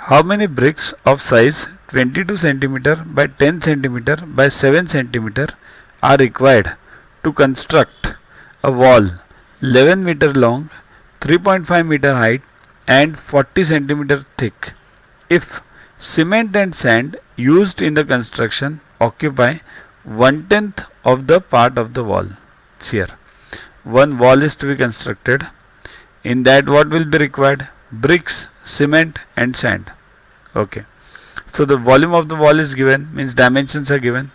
How many bricks of size 22 cm by 10 cm by 7 cm are required to construct a wall 11 meter long, 3.5 meter height and 40 cm thick if cement and sand used in the construction occupy 1/10 of the part of the wall? Here, one wall is to be constructed. In that, what will be required? Bricks, cement and sand. Okay. So the volume of the wall is given, means dimensions are given.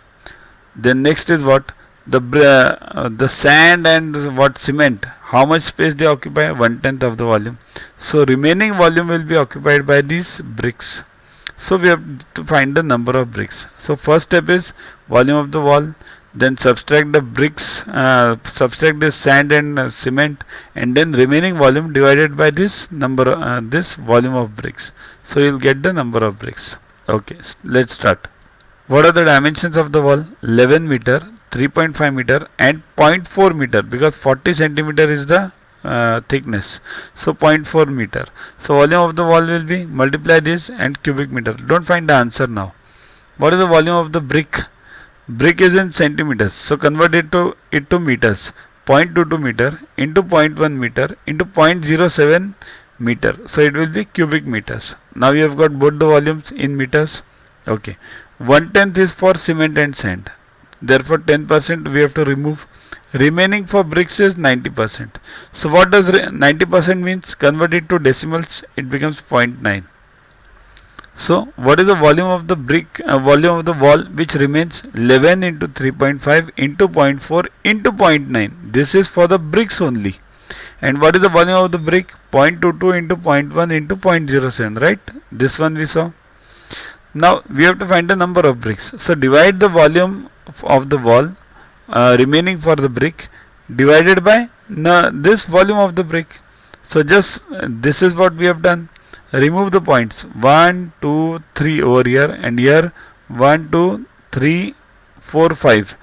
Then next is what? The sand and what cement, how much space they occupy? 1/10 of the volume. So remaining volume will be occupied by these bricks. So we have to find the number of bricks. So first step is volume of the wall, then subtract the bricks, subtract the sand and cement, and then remaining volume divided by this number, this volume of bricks. So you will get the number of bricks. Okay, let's start. What are the dimensions of the wall? 11 meter, 3.5 meter and 0.4 meter, because 40 centimeter is the thickness. So 0.4 meter. So volume of the wall will be, multiply this and cubic meter. Don't find the answer now. What is the volume of the brick? Brick is in centimeters, so convert it to meters. 0.22 meter into 0.1 meter into 0.07 meter. So it will be cubic meters. Now you have got both the volumes in meters. Okay. 1/10 is for cement and sand. Therefore 10% we have to remove. Remaining for bricks is 90%. So what does 90% means? Convert it to decimals, it becomes 0.9. So what is the volume of the brick, volume of the wall which remains? 11 into 3.5 into 0.4 into 0.9. This is for the bricks only. And what is the volume of the brick? 0.22 into 0.1 into 0.07, right? This one we saw. Now we have to find the number of bricks. So divide the volume of the wall remaining for the brick divided by this volume of the brick. So just this is what we have done. Remove the points 1, 2, 3 over here, and here 1, 2, 3, 4, 5.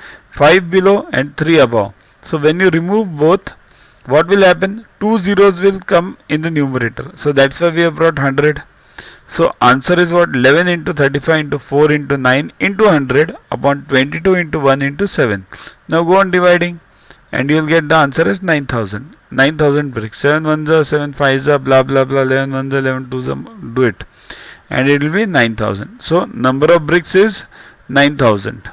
5 below and 3 above. So when you remove both, what will happen? 2 zeros will come in the numerator. So that's why we have brought 100. So answer is what? 11 into 35 into 4 into 9 into 100 upon 22 into 1 into 7. Now go on dividing and you will get the answer is 9,000. 9,000 bricks. 7 ones are 7 5s are blah blah blah, 11 ones are 11 2s are, do it, and it will be 9,000. So number of bricks is 9,000.